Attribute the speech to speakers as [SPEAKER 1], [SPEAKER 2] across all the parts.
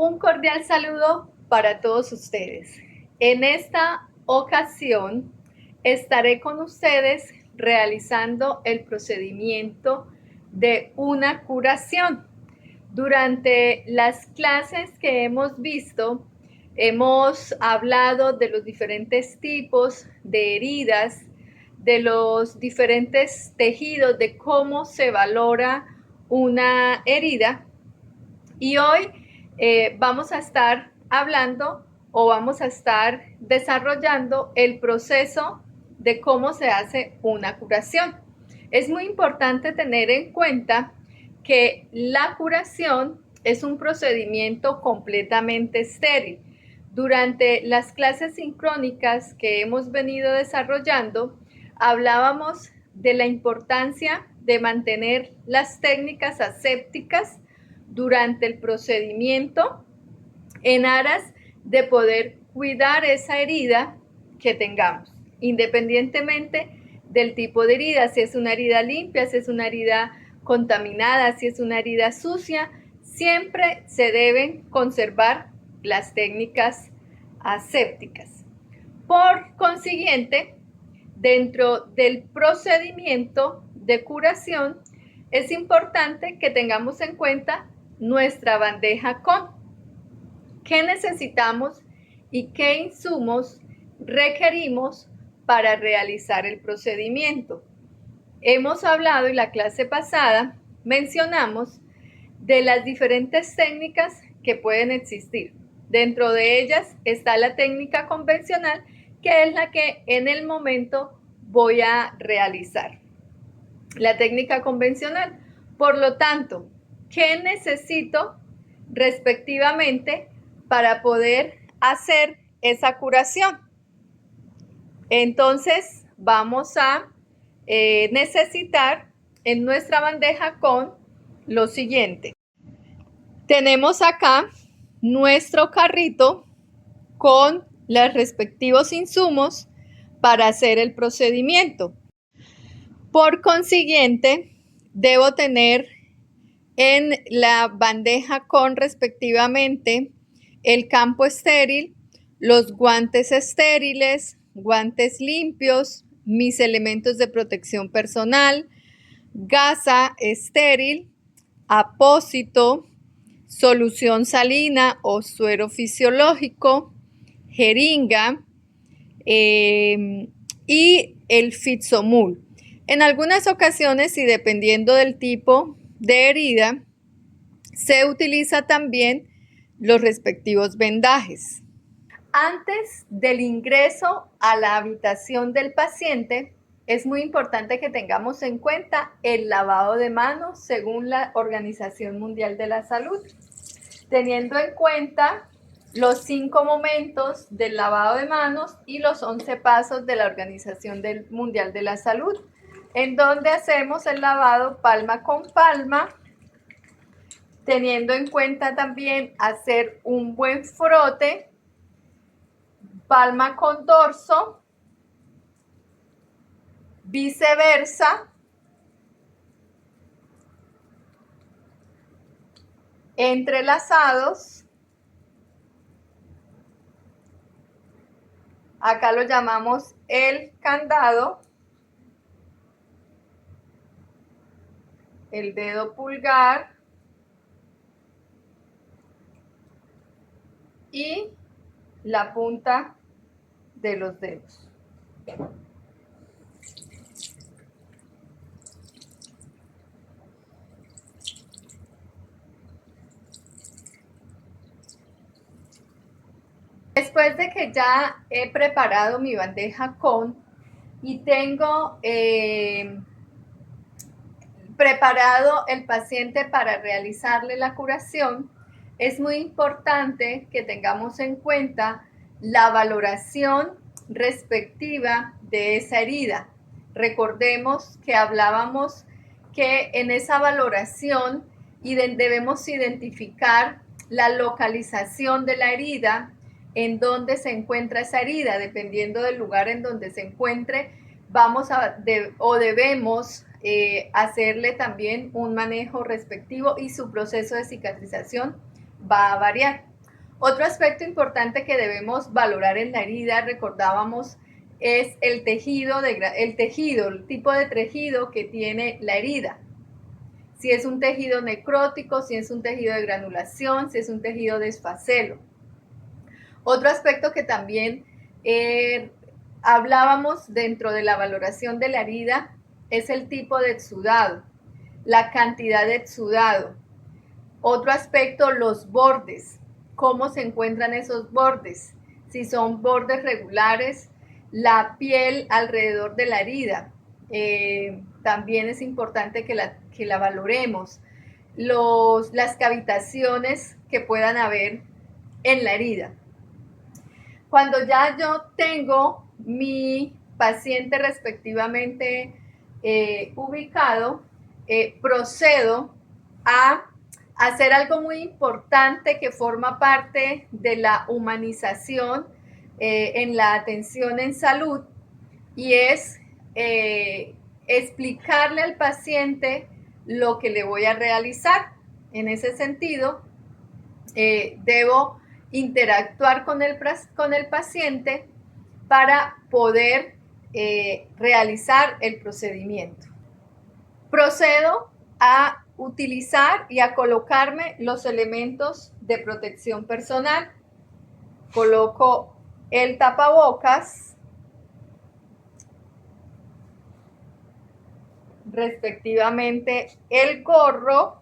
[SPEAKER 1] Un cordial saludo para todos ustedes. En esta ocasión estaré con ustedes realizando el procedimiento de una curación. Durante las clases que hemos visto, hemos hablado de los diferentes tipos de heridas, de los diferentes tejidos, de cómo se valora una herida. Y hoy vamos a estar hablando o vamos a estar desarrollando el proceso de cómo se hace una curación. Es muy importante tener en cuenta que la curación es un procedimiento completamente estéril. Durante las clases sincrónicas que hemos venido desarrollando, hablábamos de la importancia de mantener las técnicas asépticas durante el procedimiento en aras de poder cuidar esa herida que tengamos, independientemente del tipo de herida, si es una herida limpia, si es una herida contaminada, si es una herida sucia, siempre se deben conservar las técnicas asépticas. Por consiguiente, dentro del procedimiento de curación, es importante que tengamos en cuenta nuestra bandeja con. ¿Qué necesitamos y qué insumos requerimos para realizar el procedimiento? Hemos hablado en la clase pasada, mencionamos de las diferentes técnicas que pueden existir. Dentro de ellas está la técnica convencional, que es la que en el momento voy a realizar. La técnica convencional. Por lo tanto, ¿qué necesito respectivamente para poder hacer esa curación? Entonces, vamos a necesitar en nuestra bandeja con lo siguiente. Tenemos acá nuestro carrito con los respectivos insumos para hacer el procedimiento. Por consiguiente, debo tener en la bandeja con respectivamente el campo estéril, los guantes estériles, guantes limpios, mis elementos de protección personal, gasa estéril, apósito, solución salina o suero fisiológico, jeringa y el Fixomul. En algunas ocasiones, y dependiendo del tipo de herida, se utiliza también los respectivos vendajes. Antes del ingreso a la habitación del paciente, es muy importante que tengamos en cuenta el lavado de manos según la Organización Mundial de la Salud, teniendo en cuenta los 5 momentos del lavado de manos y los 11 pasos de la Organización Mundial de la Salud, en donde hacemos el lavado palma con palma, teniendo en cuenta también hacer un buen frote, palma con dorso, viceversa, entrelazados, acá lo llamamos el candado, el dedo pulgar y la punta de los dedos. Después de que ya he preparado mi bandeja con y tengo preparado el paciente para realizarle la curación, es muy importante que tengamos en cuenta la valoración respectiva de esa herida. Recordemos que hablábamos que en esa valoración debemos identificar la localización de la herida, en dónde se encuentra esa herida. Dependiendo del lugar en donde se encuentre, debemos hacerle también un manejo respectivo y su proceso de cicatrización va a variar. Otro aspecto importante que debemos valorar en la herida, recordábamos, es el tipo de tejido que tiene la herida. Si es un tejido necrótico, si es un tejido de granulación, si es un tejido de esfacelo. Otro aspecto que también hablábamos dentro de la valoración de la herida es el tipo de exudado, la cantidad de exudado. Otro aspecto, los bordes. ¿Cómo se encuentran esos bordes? Si son bordes regulares, la piel alrededor de la herida. También es importante que la valoremos. Las cavitaciones que puedan haber en la herida. Cuando ya yo tengo mi paciente respectivamente ubicado, procedo a hacer algo muy importante que forma parte de la humanización en la atención en salud, y es explicarle al paciente lo que le voy a realizar. En ese sentido, debo interactuar con el paciente para poder realizar el procedimiento. Procedo a utilizar y a colocarme los elementos de protección personal. Coloco el tapabocas, respectivamente el gorro,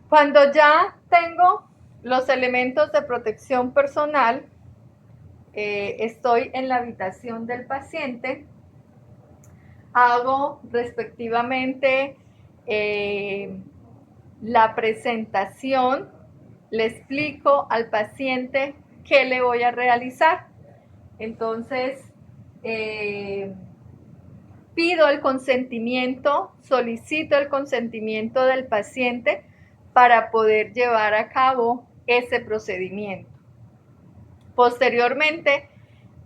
[SPEAKER 1] cuando ya tengo los elementos de protección personal, estoy en la habitación del paciente, hago respectivamente la presentación, le explico al paciente qué le voy a realizar. Entonces, pido el consentimiento, solicito el consentimiento del paciente para poder llevar a cabo ese procedimiento. Posteriormente,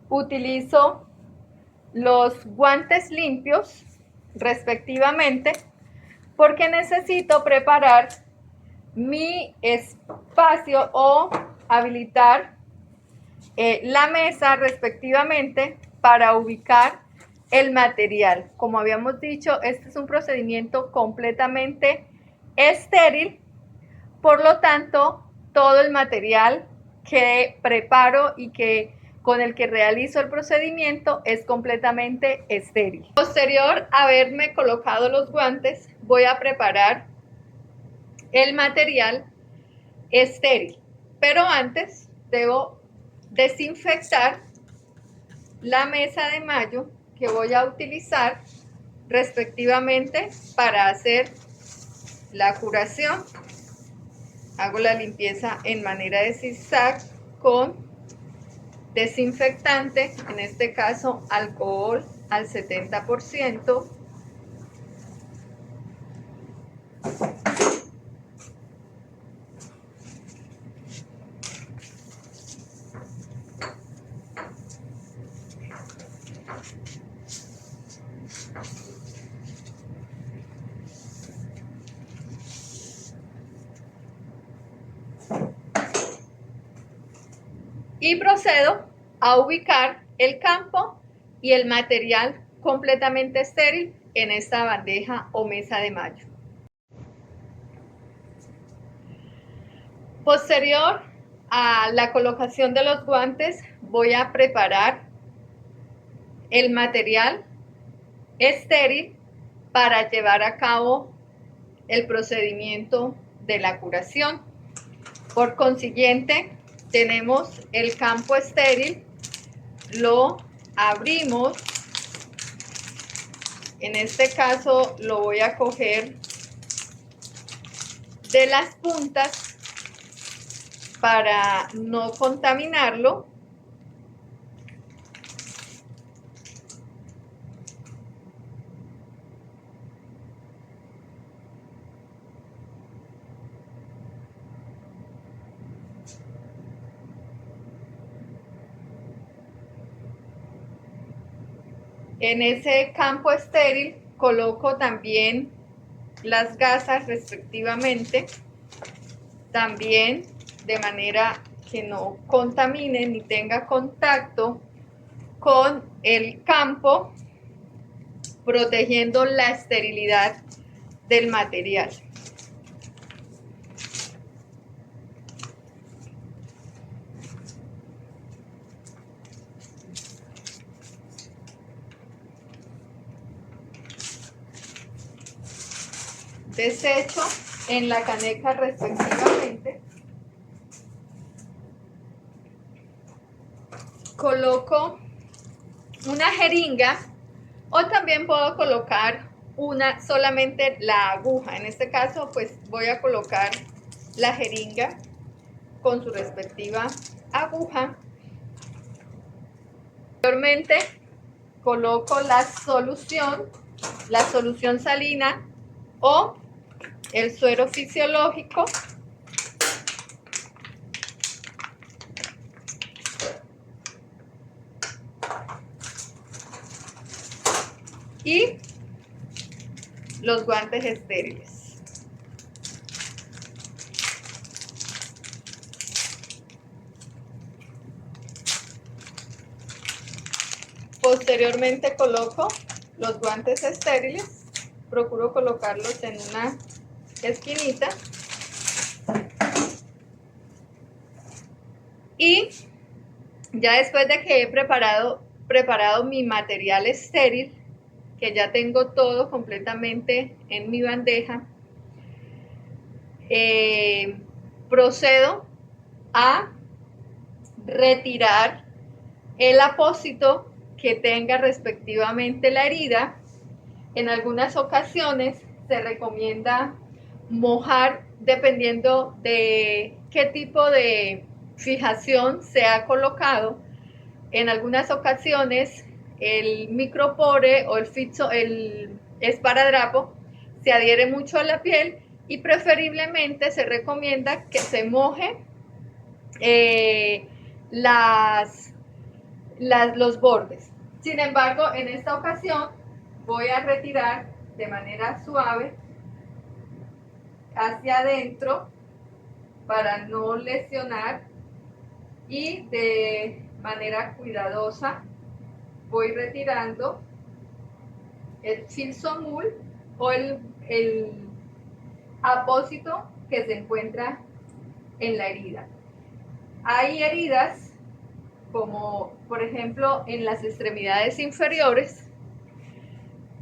[SPEAKER 1] utilizo los guantes limpios, respectivamente, porque necesito preparar mi espacio o habilitar la mesa, respectivamente, para ubicar el material. Como habíamos dicho, este es un procedimiento completamente estéril, por lo tanto, todo el material que preparo y con el que realizo el procedimiento es completamente estéril. Posterior a haberme colocado los guantes, voy a preparar el material estéril, pero antes debo desinfectar la mesa de mayo que voy a utilizar respectivamente para hacer la curación. Hago la limpieza en manera de zigzag con desinfectante, en este caso alcohol al 70%. Y procedo a ubicar el campo y el material completamente estéril en esta bandeja o mesa de mayo. Posterior a la colocación de los guantes, voy a preparar el material estéril para llevar a cabo el procedimiento de la curación. Por consiguiente, tenemos el campo estéril, lo abrimos. En este caso lo voy a coger de las puntas para no contaminarlo. En ese campo estéril coloco también las gasas respectivamente, también de manera que no contamine ni tenga contacto con el campo, protegiendo la esterilidad del material. Desecho en la caneca respectivamente. Coloco una jeringa o también puedo colocar solamente la aguja. En este caso, pues voy a colocar la jeringa con su respectiva aguja. Posteriormente coloco la solución salina o el suero fisiológico y los guantes estériles. Posteriormente coloco los guantes estériles, procuro colocarlos en una esquinita y ya después de que he preparado mi material estéril, que ya tengo todo completamente en mi bandeja, procedo a retirar el apósito que tenga respectivamente la herida. En algunas ocasiones se recomienda mojar dependiendo de qué tipo de fijación se ha colocado. En algunas ocasiones el micropore o el esparadrapo se adhiere mucho a la piel y preferiblemente se recomienda que se moje los bordes. Sin embargo, en esta ocasión voy a retirar de manera suave hacia adentro para no lesionar y de manera cuidadosa voy retirando el filsomul o el apósito que se encuentra en la herida. Hay heridas como por ejemplo en las extremidades inferiores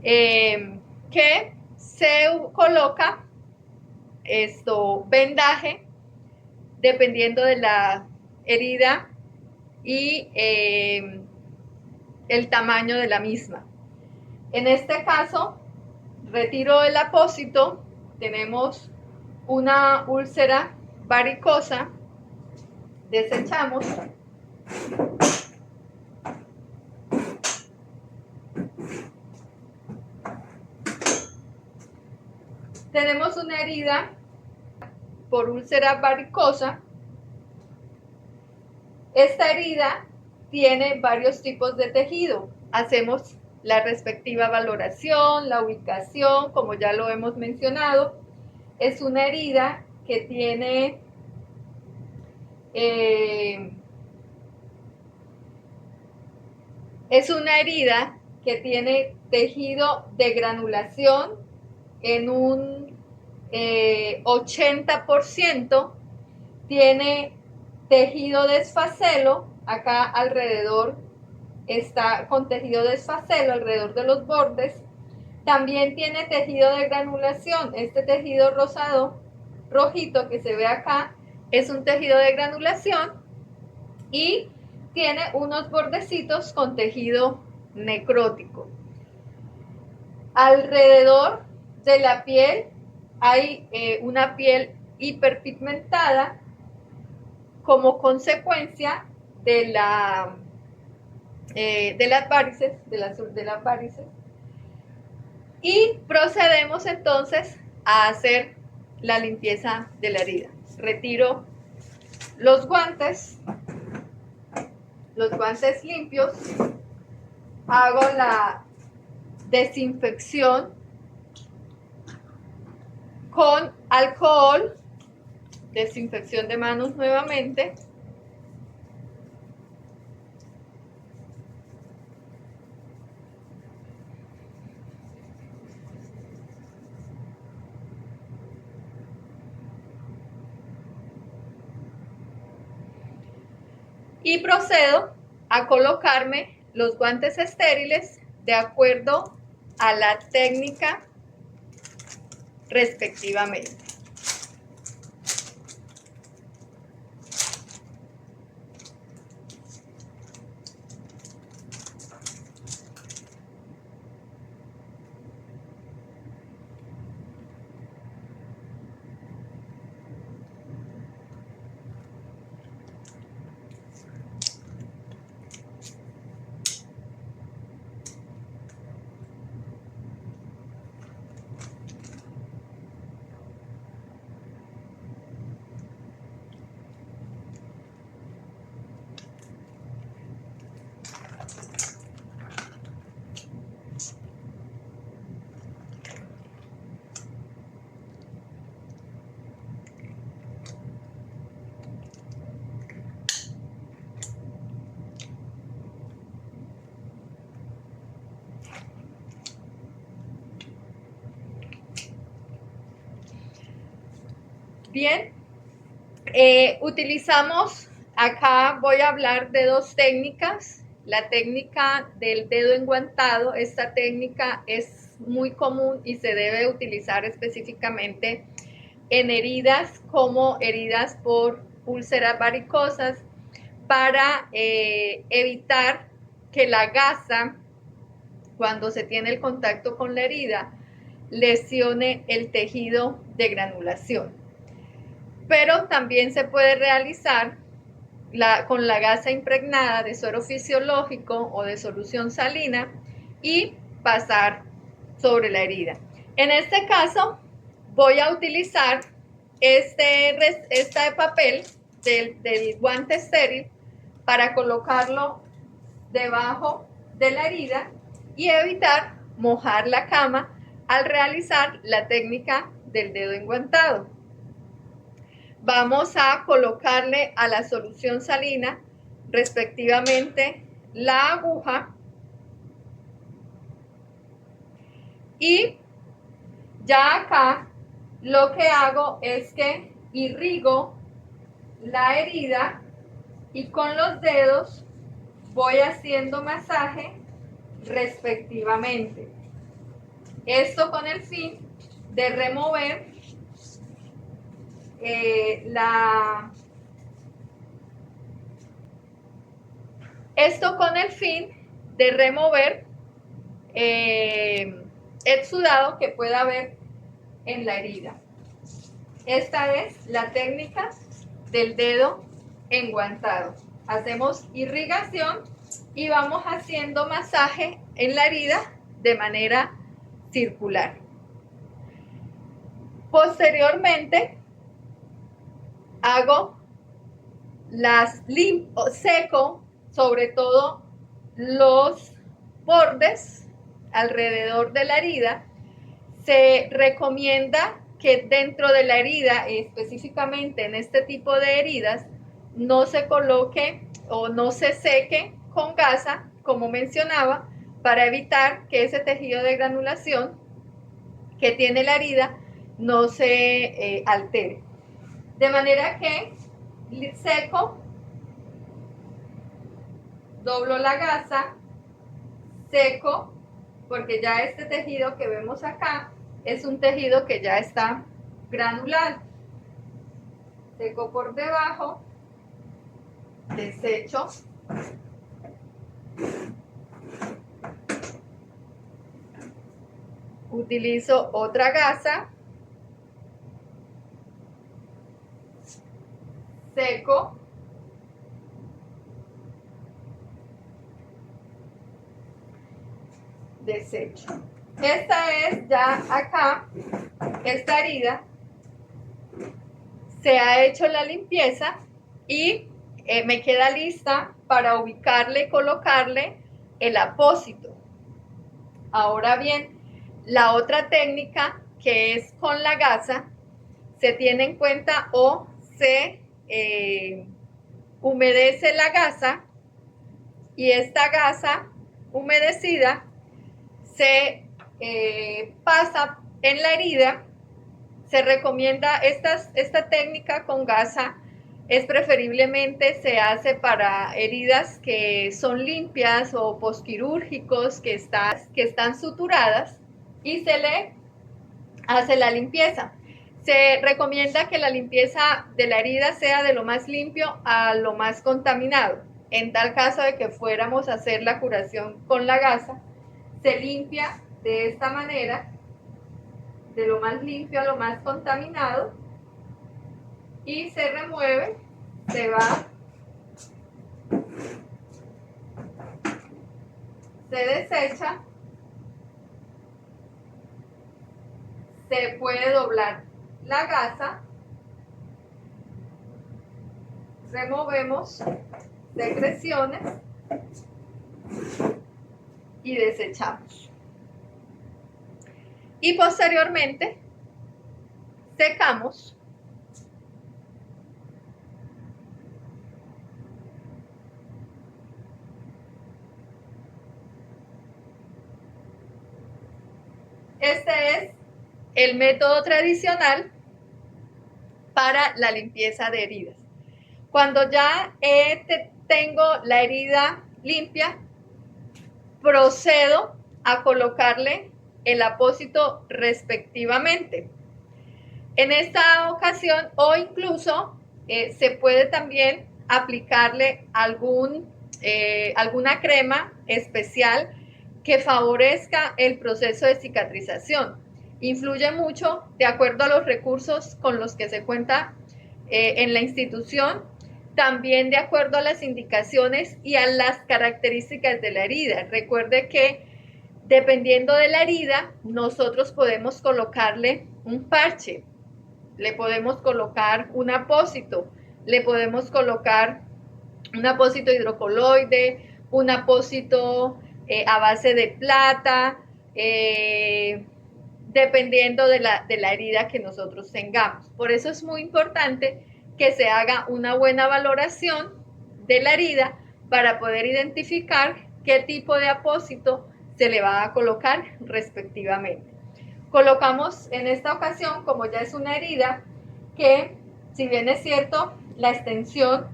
[SPEAKER 1] que se coloca vendaje dependiendo de la herida y el tamaño de la misma. En este caso, retiro el apósito, tenemos una úlcera varicosa, desechamos. Tenemos una herida por úlcera varicosa. Esta herida tiene varios tipos de tejido. Hacemos la respectiva valoración, la ubicación, como ya lo hemos mencionado. Es una herida que tiene tejido de granulación en un 80%, tiene tejido desfacelo, acá alrededor está con tejido desfacelo alrededor de los bordes. También tiene tejido de granulación. Este tejido rosado, rojito que se ve acá, es un tejido de granulación y tiene unos bordecitos con tejido necrótico. Alrededor de la piel hay una piel hiperpigmentada como consecuencia de las varices, de las varices. Y procedemos entonces a hacer la limpieza de la herida. Retiro los guantes limpios, hago la desinfección con alcohol, desinfección de manos nuevamente. Y procedo a colocarme los guantes estériles de acuerdo a la técnica respectivamente. Bien, utilizamos, acá voy a hablar de dos técnicas. La técnica del dedo enguantado, esta técnica es muy común y se debe utilizar específicamente en heridas como heridas por úlceras varicosas para evitar que la gasa, cuando se tiene el contacto con la herida, lesione el tejido de granulación. Pero también se puede realizar con la gasa impregnada de suero fisiológico o de solución salina y pasar sobre la herida. En este caso voy a utilizar este papel del guante estéril para colocarlo debajo de la herida y evitar mojar la cama al realizar la técnica del dedo enguantado. Vamos a colocarle a la solución salina respectivamente la aguja y ya acá lo que hago es que irrigo la herida y con los dedos voy haciendo masaje respectivamente. Esto con el fin de remover el sudado que pueda haber en la herida. Esta es la técnica del dedo enguantado. Hacemos irrigación y vamos haciendo masaje en la herida de manera circular. Posteriormente hago seco sobre todo los bordes alrededor de la herida. Se recomienda que dentro de la herida, específicamente en este tipo de heridas, no se coloque o no se seque con gasa, como mencionaba, para evitar que ese tejido de granulación que tiene la herida no se altere. De manera que seco, doblo la gasa, seco, porque ya este tejido que vemos acá es un tejido que ya está granulado. Seco por debajo, desecho, utilizo otra gasa, seco, desecho. Esta es ya acá, esta herida, se ha hecho la limpieza y me queda lista para ubicarle y colocarle el apósito. Ahora bien, la otra técnica, que es con la gasa, se tiene en cuenta o se humedece la gasa, y esta gasa humedecida se pasa en la herida. Se recomienda esta técnica con gasa, es preferiblemente se hace para heridas que son limpias o posquirúrgicos que están suturadas, y se le hace la limpieza. Se recomienda que la limpieza de la herida sea de lo más limpio a lo más contaminado. En tal caso de que fuéramos a hacer la curación con la gasa, se limpia de esta manera, de lo más limpio a lo más contaminado, y se remueve, se va, se desecha, se puede doblar la gasa, removemos secreciones y desechamos. Y posteriormente secamos. Este es el método tradicional para la limpieza de heridas. Cuando ya tengo la herida limpia, procedo a colocarle el apósito respectivamente. En esta ocasión, o incluso se puede también aplicarle alguna crema especial que favorezca el proceso de cicatrización. Influye mucho de acuerdo a los recursos con los que se cuenta en la institución, también de acuerdo a las indicaciones y a las características de la herida. Recuerde que dependiendo de la herida, nosotros podemos colocarle un parche, le podemos colocar un apósito, le podemos colocar un apósito hidrocoloide, un apósito a base de plata, dependiendo de la herida que nosotros tengamos. Por eso es muy importante que se haga una buena valoración de la herida para poder identificar qué tipo de apósito se le va a colocar respectivamente. Colocamos en esta ocasión, como ya es una herida que, si bien es cierto, la extensión,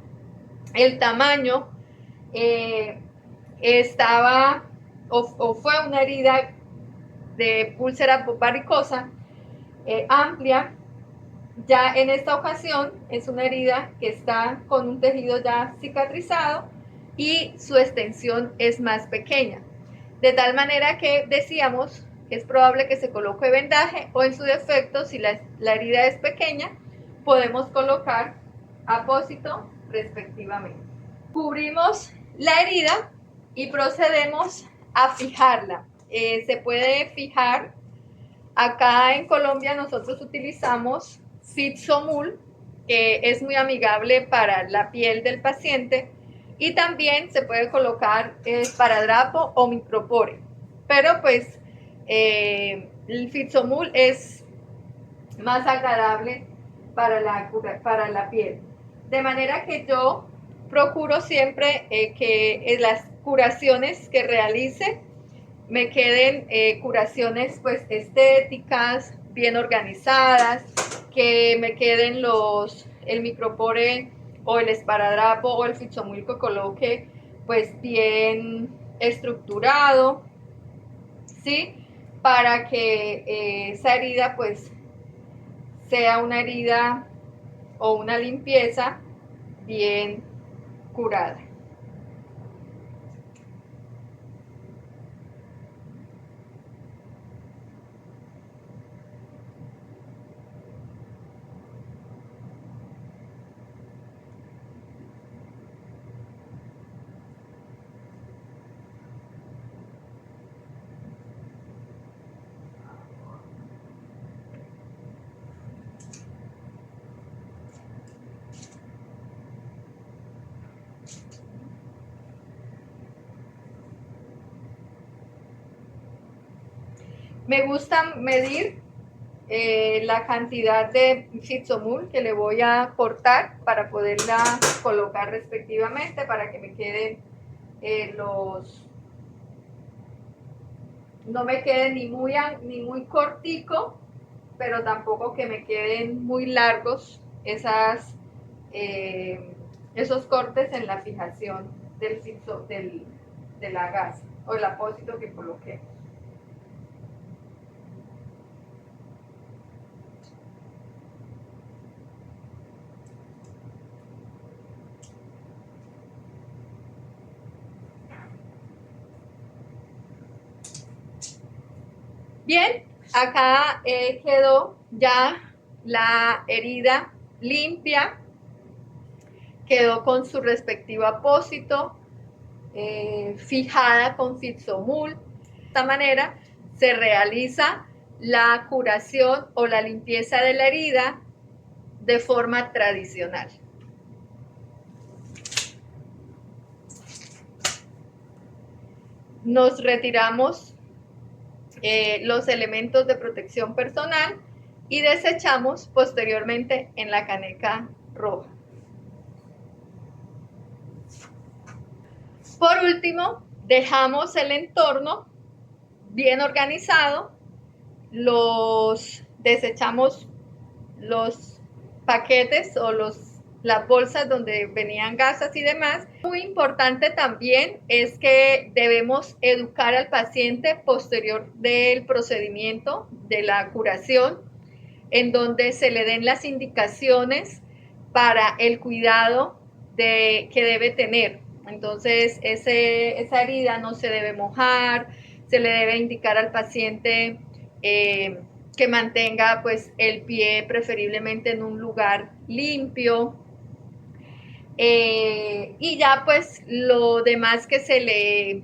[SPEAKER 1] el tamaño estaba o fue una herida de úlcera varicosa amplia, ya en esta ocasión es una herida que está con un tejido ya cicatrizado y su extensión es más pequeña. De tal manera que decíamos que es probable que se coloque vendaje, o en su defecto, si la herida es pequeña, podemos colocar apósito respectivamente. Cubrimos la herida y procedemos a fijarla. Se puede fijar. Acá en Colombia nosotros utilizamos Fixomul, que es muy amigable para la piel del paciente, y también se puede colocar esparadrapo o micropore, pero pues el Fixomul es más agradable para la piel. De manera que yo procuro siempre que las curaciones que realice me queden curaciones pues estéticas, bien organizadas, que me queden el micropore o el esparadrapo o el Fixomul que coloque pues bien estructurado, ¿sí? Para que esa herida pues sea una herida o una limpieza bien curada. Me gusta medir la cantidad de Fixomul que le voy a cortar para poderla colocar respectivamente, para que me queden no me queden ni muy cortico, pero tampoco que me queden muy largos esos cortes en la fijación de la gasa o el apósito que coloqué. Bien, acá quedó ya la herida limpia, quedó con su respectivo apósito, fijada con Fixomul. De esta manera se realiza la curación o la limpieza de la herida de forma tradicional. Nos retiramos los elementos de protección personal y desechamos posteriormente en la caneca roja. Por último, dejamos el entorno bien organizado, desechamos los paquetes o las bolsas donde venían gasas y demás. Muy importante también es que debemos educar al paciente posterior del procedimiento de la curación, en donde se le den las indicaciones para el cuidado que debe tener. Entonces, esa herida no se debe mojar, se le debe indicar al paciente que mantenga pues el pie preferiblemente en un lugar limpio. Y ya pues lo demás que se le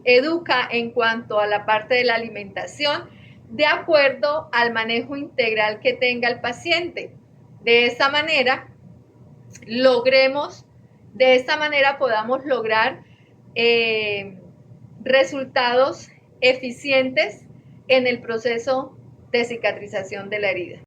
[SPEAKER 1] educa en cuanto a la parte de la alimentación, de acuerdo al manejo integral que tenga el paciente. De esta manera podamos lograr resultados eficientes en el proceso de cicatrización de la herida.